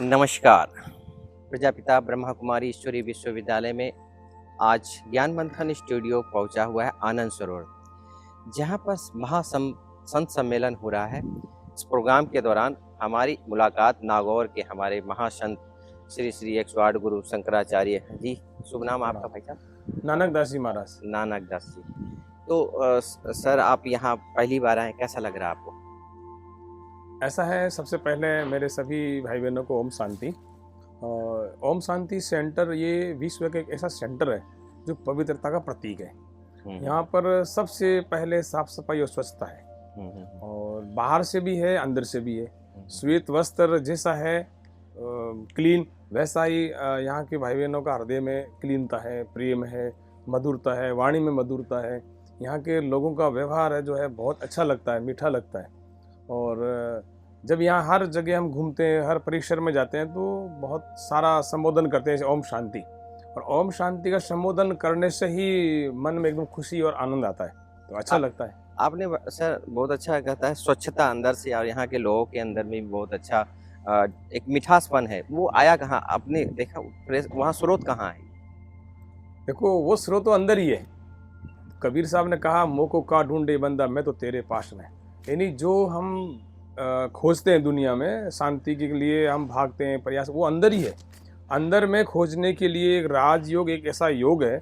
नमस्कार। प्रजापिता ब्रह्मा कुमारी ईश्वरीय विश्वविद्यालय में आज ज्ञान मंथन स्टूडियो पहुंचा हुआ है आनंद सरोवर, जहां पर संत सम्मेलन हो रहा है। इस प्रोग्राम के दौरान हमारी मुलाकात नागौर के हमारे महासंत श्री श्री 108 गुरु शंकराचार्य जी। शुभ नाम आपका भाई साहब? नानक दास जी महाराज। नानक दास जी। तो सर, आप यहाँ पहली बार आए, कैसा लग रहा है आपको? ऐसा है, सबसे पहले मेरे सभी भाई बहनों को ओम शांति। ओम शांति सेंटर ये विश्व का एक ऐसा सेंटर है जो पवित्रता का प्रतीक है। यहाँ पर सबसे पहले साफ सफाई और स्वच्छता है, और बाहर से भी है, अंदर से भी है। श्वेत वस्त्र जैसा है क्लीन, वैसा ही यहाँ के भाई बहनों का हृदय में क्लीनता है, प्रेम है, मधुरता है, वाणी में मधुरता है। यहाँ के लोगों का व्यवहार है जो है बहुत अच्छा लगता है, मीठा लगता है। और जब यहाँ हर जगह हम घूमते हैं, हर परिसर में जाते हैं, तो बहुत सारा संबोधन करते हैं ओम शांति। और ओम शांति का संबोधन करने से ही मन में एकदम खुशी और आनंद आता है, तो अच्छा लगता है। आपने सर बहुत अच्छा कहता है, स्वच्छता अंदर से, और यहाँ के लोगों के अंदर में बहुत अच्छा एक मिठासपन है। वो आया कहाँ? आपने देखा वहाँ स्रोत कहाँ है? देखो, वो स्रोत तो अंदर ही है। कबीर साहब ने कहा, मोको का ढूंढे बंदा, मैं तो तेरे पास में। यानी जो हम खोजते हैं दुनिया में, शांति के लिए हम भागते हैं, प्रयास, वो अंदर ही है। अंदर में खोजने के लिए एक राजयोग एक ऐसा योग है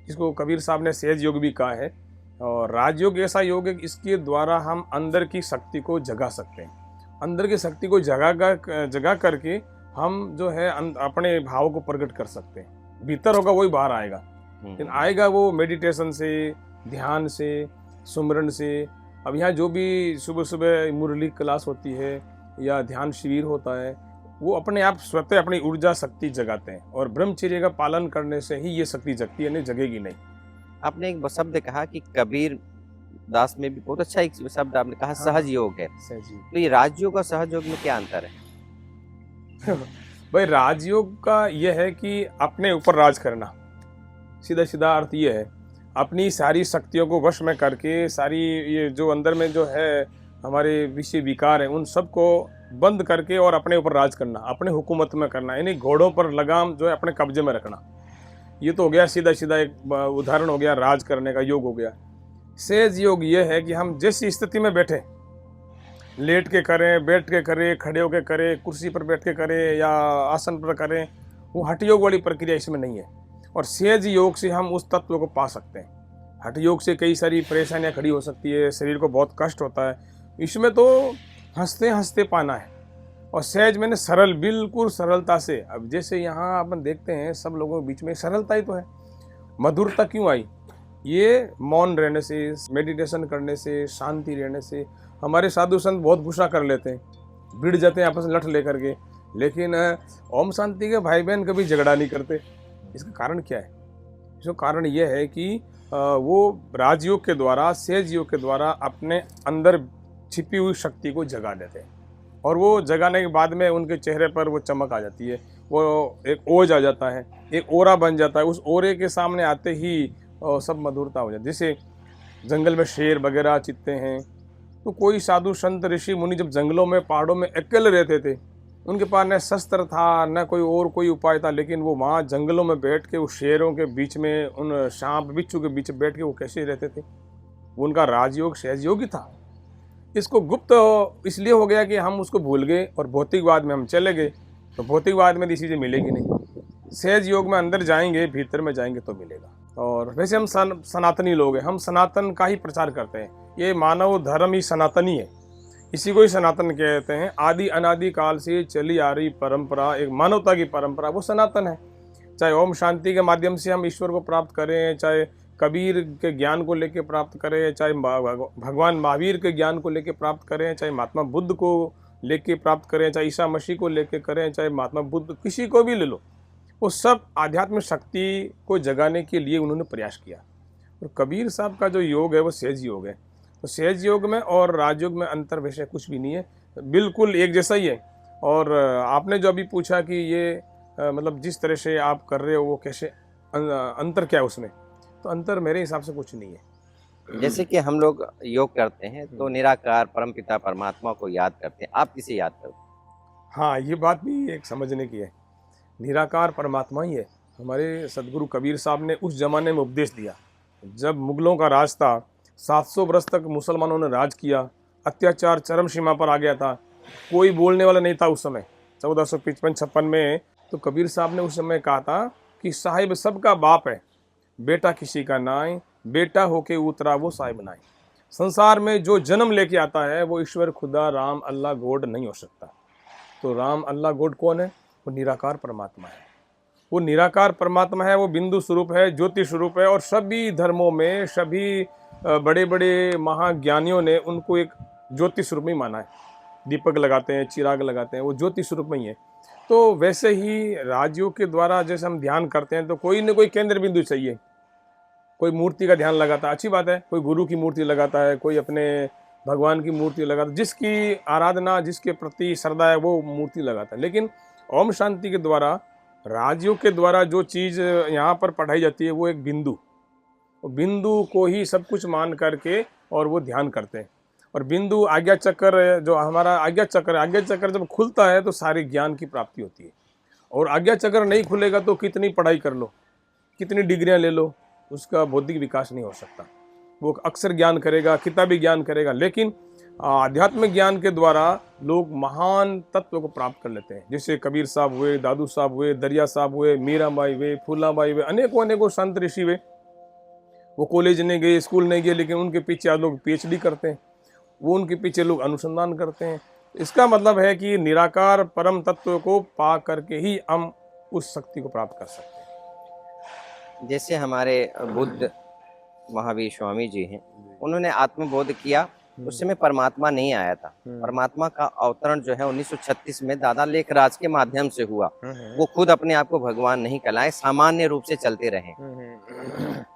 जिसको कबीर साहब ने सहज योग भी कहा है। और राजयोग ऐसा योग है, इसके द्वारा हम अंदर की शक्ति को जगा सकते हैं। अंदर की शक्ति को जगा करके हम जो है अपने भाव को प्रकट कर सकते हैं। भीतर होगा वही बाहर आएगा, लेकिन आएगा वो मेडिटेशन से, ध्यान से, सुमरन से। अब यहाँ जो भी सुबह सुबह मुरली क्लास होती है या ध्यान शिविर होता है, वो अपने आप स्वतः अपनी ऊर्जा शक्ति जगाते हैं, और ब्रह्मचर्य का पालन करने से ही ये शक्ति जगती है, नहीं जगेगी नहीं। आपने एक शब्द कहा कि कबीर दास में भी बहुत अच्छा एक शब्द आपने कहा, सहज योग है। तो ये राजयोग और सहज योग में क्या अंतर है? भाई, राजयोग का यह है कि अपने ऊपर राज करना, सीधा सीधा अर्थ ये है। अपनी सारी शक्तियों को वश में करके, सारी ये जो अंदर में जो है हमारे विषय विकार हैं, उन सबको बंद करके और अपने ऊपर राज करना, अपने हुकूमत में करना। यानी घोड़ों पर लगाम जो है अपने कब्जे में रखना। ये तो हो गया सीधा सीधा एक उदाहरण हो गया, राज करने का योग हो गया। सहज योग ये है कि हम जैसी स्थिति में बैठे, लेट के करें, बैठ के करें, खड़े होकर करें, कुर्सी पर बैठ के करें या आसन पर करें, वो हठ योग वाली प्रक्रिया इसमें नहीं है। और सहज योग से हम उस तत्व को पा सकते हैं। हठ योग से कई सारी परेशानियां खड़ी हो सकती है, शरीर को बहुत कष्ट होता है। इसमें तो हंसते हंसते पाना है। और सहज मैंने सरल, बिल्कुल सरलता से। अब जैसे यहाँ अपन देखते हैं सब लोगों के बीच में सरलता ही तो है। मधुरता क्यों आई? ये मौन रहने से, मेडिटेशन करने से, शांति रहने से। हमारे साधु संत बहुत गुस्सा कर लेते हैं, भिड़ जाते हैं आपस में लठ लेकर के, लेकिन ओम शांति के भाई बहन कभी झगड़ा नहीं करते। इसका कारण क्या है? इसका कारण यह है कि वो राजयोग के द्वारा, सहज योग के द्वारा अपने अंदर छिपी हुई शक्ति को जगा देते हैं। और वो जगाने के बाद में उनके चेहरे पर वो चमक आ जाती है, वो एक ओज आ जाता है, एक ओरा बन जाता है। उस ओरे के सामने आते ही सब मधुरता हो जाती है। जैसे जंगल में शेर वगैरह चित्ते हैं, तो कोई साधु संत ऋषि मुनि जब जंगलों में, पहाड़ों में अकेले रहते थे, उनके पास न शस्त्र था, न कोई और कोई उपाय था, लेकिन वो वहाँ जंगलों में बैठ के उस शेरों के बीच में, उन सांप बिच्छू के बीच बैठ के वो कैसे रहते थे? वो उनका राजयोग सहज योग ही था। इसको गुप्त इसलिए हो गया कि हम उसको भूल गए और भौतिकवाद में हम चले गए। तो भौतिकवाद में चीज़ें मिलेगी नहीं। सहज योग में अंदर जाएंगे, भीतर में जाएंगे तो मिलेगा। और वैसे हम सनातनी लोग हैं, हम सनातन का ही प्रचार करते हैं। ये मानव धर्म ही सनातनी है, इसी को ही सनातन कहते हैं। आदि अनादि काल से चली आ रही परंपरा, एक मानवता की परंपरा, वो सनातन है। चाहे ओम शांति के माध्यम से हम ईश्वर को प्राप्त करें, चाहे कबीर के ज्ञान को लेकर प्राप्त करें, चाहे भगवान महावीर के ज्ञान को लेकर प्राप्त करें, चाहे महात्मा बुद्ध को लेके प्राप्त करें, चाहे ईसा मसीह को लेके करें, चाहे महात्मा बुद्ध, किसी को भी ले लो, वो सब आध्यात्मिक शक्ति को जगाने के लिए उन्होंने प्रयास किया। और कबीर साहब का जो योग है वो सहज योग है। तो सहज योग में और राजयोग में अंतर वैसे कुछ भी नहीं है, बिल्कुल एक जैसा ही है। और आपने जो अभी पूछा कि ये मतलब जिस तरह से आप कर रहे हो वो कैसे, अंतर क्या है उसमें, तो अंतर मेरे हिसाब से कुछ नहीं है। जैसे कि हम लोग योग करते हैं तो निराकार परमपिता परमात्मा को याद करते हैं, आप किसे याद करते हैं? हाँ, ये बात भी एक समझने की है। निराकार परमात्मा ही है। हमारे सदगुरु कबीर साहब ने उस जमाने में उपदेश दिया, जब मुगलों का राज था, 700 वर्ष तक मुसलमानों ने राज किया, अत्याचार चरम सीमा पर आ गया था, कोई बोलने वाला नहीं था उस समय 1455-56 में। तो कबीर साहब ने उस समय कहा था कि साहिब सबका बाप है, बेटा किसी का नाय, बेटा होके उतरा वो साहिब नाय। संसार में जो जन्म लेके आता है वो ईश्वर खुदा राम अल्लाह गॉड नहीं हो सकता। तो राम अल्लाह गॉड कौन है? वो निराकार परमात्मा है। वो निराकार परमात्मा है, वो बिंदु स्वरूप है, ज्योति स्वरूप है। और सभी धर्मों में सभी बड़े बड़े महाज्ञानियों ने उनको एक ज्योति स्वरूप में माना है। दीपक लगाते हैं, चिराग लगाते हैं, वो ज्योति स्वरूप में ही है। तो वैसे ही राजयोग के द्वारा जैसे हम ध्यान करते हैं तो कोई न कोई केंद्र बिंदु चाहिए। कोई मूर्ति का ध्यान लगाता है, अच्छी बात है, कोई गुरु की मूर्ति लगाता है, कोई अपने भगवान की मूर्ति लगाता है, जिसकी आराधना जिसके प्रति श्रद्धा है वो मूर्ति लगाता है। लेकिन ओम शांति के द्वारा, राजयोग के द्वारा जो चीज़ यहाँ पर पढ़ाई जाती है वो एक बिंदु, वो बिंदु को ही सब कुछ मान करके और वो ध्यान करते हैं। और बिंदु आज्ञा चक्र, जो हमारा आज्ञा चक्र जब खुलता है तो सारे ज्ञान की प्राप्ति होती है। और आज्ञा चक्र नहीं खुलेगा तो कितनी पढ़ाई कर लो, कितनी डिग्रियां ले लो, उसका बौद्धिक विकास नहीं हो सकता। वो अक्सर ज्ञान करेगा, किताबी ज्ञान करेगा, लेकिन आध्यात्मिक ज्ञान के द्वारा लोग महान तत्व को प्राप्त कर लेते हैं। जैसे कबीर साहब हुए, दादू साहब हुए, दरिया साहब हुए, मीराबाई हुए, फूलाबाई हुए, अनेकों संत ऋषि हुए। वो कॉलेज नहीं गए, स्कूल नहीं गए, लेकिन उनके पीछे आज लोग पीएचडी करते हैं, वो उनके पीछे लोग अनुसंधान करते हैं। इसका मतलब है कि निराकार परम तत्व को पा करके ही हम उस शक्ति को प्राप्त कर सकते हैं। जैसे हमारे बुद्ध महावीर स्वामी जी हैं, उन्होंने आत्मबोध किया, उस समय परमात्मा नहीं आया था। परमात्मा का अवतरण जो है 1936 में दादा लेखराज के माध्यम से हुआ। वो खुद अपने आप को भगवान नहीं कहलाए, सामान्य रूप से चलते रहे।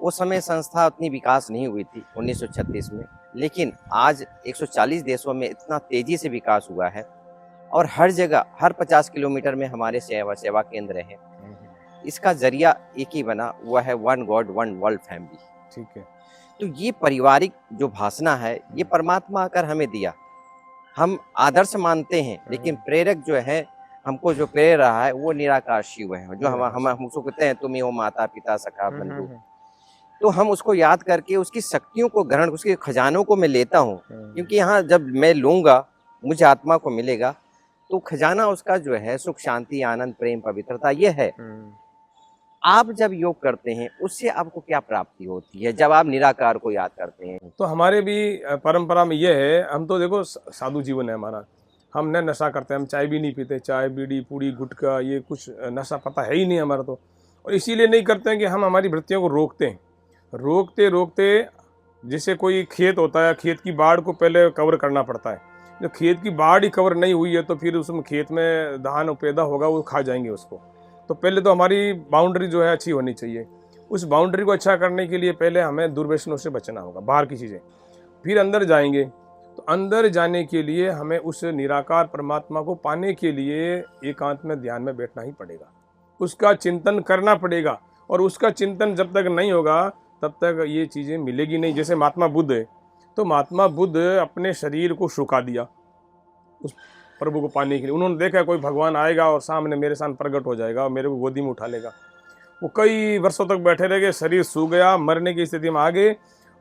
उस समय संस्था उतनी विकास नहीं हुई थी 1936 में, लेकिन आज 140 देशों में इतना तेजी से विकास हुआ है और हर जगह, हर 50 किलोमीटर में हमारे सेवा केंद्र है। इसका जरिया एक ही बना, वह है one God one world family. ठीक है। तो ये पारिवारिक जो भाषणा है, ये परमात्मा आकर हमें दिया। हम आदर्श मानते हैं, लेकिन प्रेरक जो है, हमको जो प्रेर रहा है वो निराकार शिव है, जो हम उसको कहते हैं तुम ही हो माता पिता सखा बंधु। तो हम उसको याद करके उसकी शक्तियों को ग्रहण, उसके खजानों को मैं लेता हूँ, क्योंकि यहाँ जब मैं लूंगा मुझे आत्मा को मिलेगा, तो खजाना उसका जो है सुख शांति आनंद प्रेम पवित्रता ये है। आप जब योग करते हैं उससे आपको क्या प्राप्ति होती है जब आप निराकार को याद करते हैं? तो हमारे भी परंपरा में ये है, हम तो देखो साधु जीवन है हमारा, हम न नशा करते हैं, हम चाय भी नहीं पीते, चाय बीड़ी पूड़ी गुटखा ये कुछ नशा पता है ही नहीं हमारा तो। और इसीलिए नहीं करते हैं कि हम हमारी वृत्तियों को रोकते हैं। रोकते रोकते जैसे कोई खेत होता है, खेत की बाढ़ को पहले कवर करना पड़ता है। जब खेत की बाढ़ ही कवर नहीं हुई है तो फिर उसमें खेत में धान पैदा होगा वो खा जाएंगे उसको। तो पहले तो हमारी बाउंड्री जो है अच्छी होनी चाहिए। उस बाउंड्री को अच्छा करने के लिए पहले हमें दुर्व्यसनों से बचना होगा, बाहर की चीज़ें। फिर अंदर जाएंगे, तो अंदर जाने के लिए हमें उस निराकार परमात्मा को पाने के लिए एकांत में ध्यान में बैठना ही पड़ेगा, उसका चिंतन करना पड़ेगा। और उसका चिंतन जब तक नहीं होगा तब तक ये चीज़ें मिलेगी नहीं। जैसे महात्मा बुद्ध है, तो महात्मा बुद्ध अपने शरीर को सुखा दिया उस प्रभु को पाने के लिए। उन्होंने देखा कोई भगवान आएगा और सामने मेरे सामने प्रकट हो जाएगा और मेरे को गोदी में उठा लेगा। वो कई वर्षों तक बैठे रह गए, शरीर सूख गया, मरने की स्थिति में आ गए।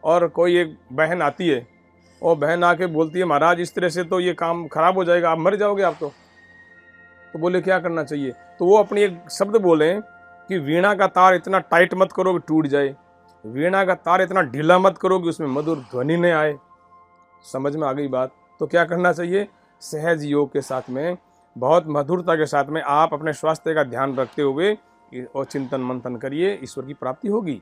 और कोई एक बहन आती है और बहन आके बोलती है महाराज इस तरह से तो ये काम खराब हो जाएगा, आप मर जाओगे आप तो बोले क्या करना चाहिए? तो वो अपनी एक शब्द बोले कि वीणा का तार इतना टाइट मत करो कि टूट जाए, वीणा का तार इतना ढीला मत करो कि उसमें मधुर ध्वनि नहीं आए। समझ में आ गई बात? तो क्या करना चाहिए? सहज योग के साथ में, बहुत मधुरता के साथ में आप अपने स्वास्थ्य का ध्यान रखते हुए और चिंतन मंथन करिए, ईश्वर की प्राप्ति होगी,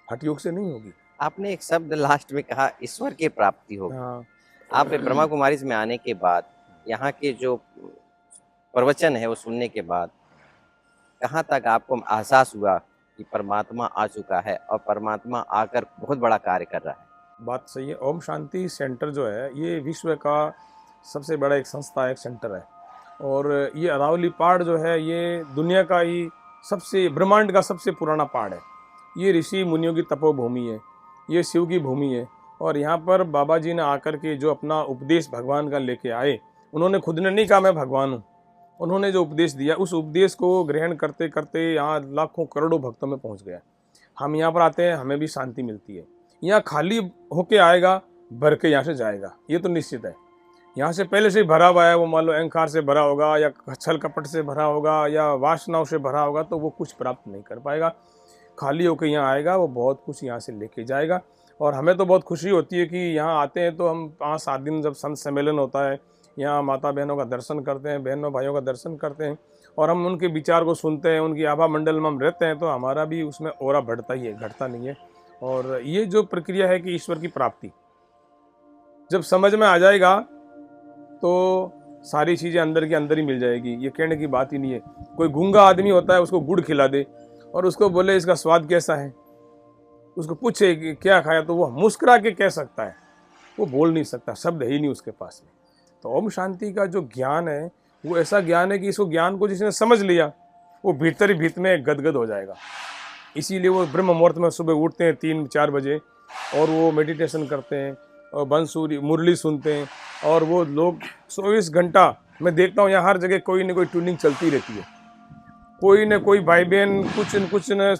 हठ योग से नहीं होगी। आपने एक शब्द लास्ट में कहा, ईश्वर की प्राप्ति होगी। हाँ। आप ब्रह्मा कुमारी में आने के बाद, यहाँ के जो प्रवचन है वो सुनने के बाद कहाँ तक आपको एहसास हुआ कि परमात्मा आ चुका है और परमात्मा आकर बहुत बड़ा कार्य कर रहा है? बात सही है। ओम शांति सेंटर जो है ये विश्व का सबसे बड़ा एक संस्था, एक सेंटर है। और ये अरावली पहाड़ जो है ये दुनिया का ही सबसे, ब्रह्मांड का सबसे पुराना पहाड़ है। ये ऋषि मुनियों की तपोभूमि है, ये शिव की भूमि है। और यहाँ पर बाबा जी ने आकर के जो अपना उपदेश भगवान का लेके आए, उन्होंने खुद ने नहीं कहा मैं भगवान हूँ, उन्होंने जो उपदेश दिया उस उपदेश को ग्रहण करते करते यहाँ लाखों करोड़ों भक्तों में पहुँच गया। हम यहाँ पर आते हैं, हमें भी शांति मिलती है। यहाँ खाली होके आएगा, भर के यहाँ से जाएगा, ये तो निश्चित है। यहाँ से पहले से ही भरा हुआ है, वो मान लो अहंकार से भरा होगा या छल कपट से भरा होगा या वासनाओं से भरा होगा, तो वो कुछ प्राप्त नहीं कर पाएगा। खाली होकर यहाँ आएगा, वो बहुत कुछ यहाँ से लेके जाएगा। और हमें तो बहुत खुशी होती है कि यहाँ आते हैं तो हम 5-7 दिन जब संत सम्मेलन होता है, यहाँ माता बहनों का दर्शन करते हैं, बहनों भाइयों का दर्शन करते हैं और हम उनके विचार को सुनते हैं, उनकी आभा मंडल में हम रहते हैं, तो हमारा भी उसमें औरा बढ़ता ही है, घटता नहीं है। और ये जो प्रक्रिया है कि ईश्वर की प्राप्ति जब समझ में आ जाएगा तो सारी चीज़ें अंदर के अंदर ही मिल जाएगी। ये कहने की बात ही नहीं है। कोई गूंगा आदमी होता है, उसको गुड़ खिला दे और उसको बोले इसका स्वाद कैसा है, उसको पूछे कि क्या खाया, तो वो मुस्कुरा के कह सकता है, वो बोल नहीं सकता, शब्द है ही नहीं उसके पास में। तो ओम शांति का जो ज्ञान है वो ऐसा ज्ञान है कि इसको ज्ञान को जिसने समझ लिया वो भीतर ही भीतर में गदगद हो जाएगा। इसीलिए वो ब्रह्म मुहूर्त में सुबह उठते हैं 3-4 बजे और वो मेडिटेशन करते हैं और बंसूरी मुरली सुनते हैं। और वो लोग 24 घंटा, मैं देखता हूँ यहाँ हर जगह कोई न कोई ट्यूनिंग चलती रहती है, कोई न कोई भाई बहन कुछ न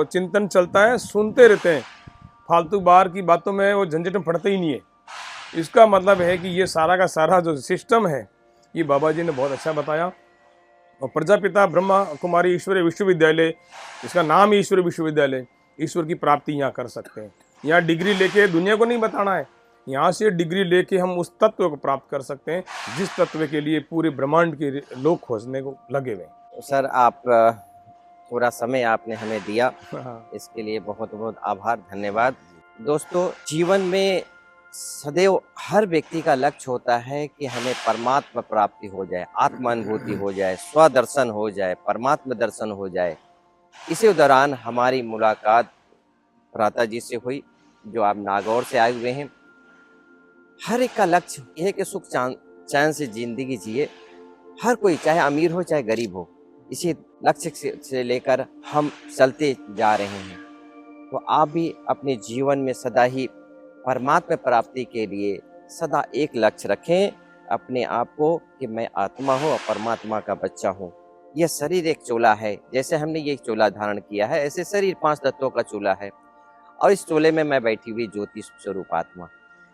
चिंतन चलता है, सुनते रहते हैं। फालतू बाहर की बातों में वो झंझट में पड़ते ही नहीं है। इसका मतलब है कि ये सारा का सारा जो सिस्टम है ये बाबा जी ने बहुत अच्छा बताया। और प्रजापिता ब्रह्मा कुमारी ईश्वरीय विश्वविद्यालय, इसका नाम ही ईश्वरीय विश्वविद्यालय, ईश्वर की प्राप्ति यहाँ कर सकते हैं। यहाँ डिग्री लेके दुनिया को नहीं बताना है, यहाँ से डिग्री लेके हम उस तत्व को प्राप्त कर सकते हैं जिस तत्व के लिए पूरे ब्रह्मांड के लोग खोजने को लगे हुए हैं। सर, आप पूरा समय आपने हमें दिया, इसके लिए बहुत बहुत आभार, धन्यवाद। दोस्तों, जीवन में सदैव हर व्यक्ति का लक्ष्य होता है कि हमें परमात्मा प्राप्ति हो जाए, आत्मानुभूति हो जाए, स्वदर्शन हो जाए, परमात्मा दर्शन हो जाए। इसी दौरान हमारी मुलाकात भ्राता जी से हुई, जो आप नागौर से आए हुए हैं। हर एक का लक्ष्य यह है कि सुख चैन से जिंदगी जिए, हर कोई, चाहे अमीर हो चाहे गरीब हो, इसी लक्ष्य से लेकर हम चलते जा रहे हैं। तो आप भी अपने जीवन में सदा ही परमात्मा प्राप्ति के लिए सदा एक लक्ष्य रखें अपने आप को कि मैं आत्मा हूँ और परमात्मा का बच्चा हूँ। यह शरीर एक चोला है, जैसे हमने ये चोला धारण किया है ऐसे शरीर 5 तत्वों का चोला है और इस चोले में मैं बैठी हुई ज्योति स्वरूप आत्मा।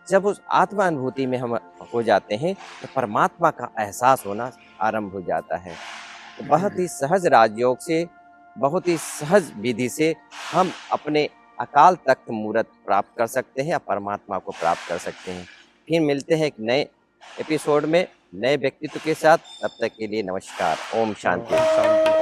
जब उस आत्मा अनुभूति में हम हो जाते हैं तो परमात्मा का एहसास होना आरंभ हो जाता है। तो बहुत ही सहज राजयोग से, बहुत ही सहज विधि से हम अपने अकाल तख्त मूर्त प्राप्त कर सकते हैं या परमात्मा को प्राप्त कर सकते हैं। फिर मिलते हैं एक नए एपिसोड में नए व्यक्तित्व के साथ। तब तक के लिए नमस्कार। ओम शांति।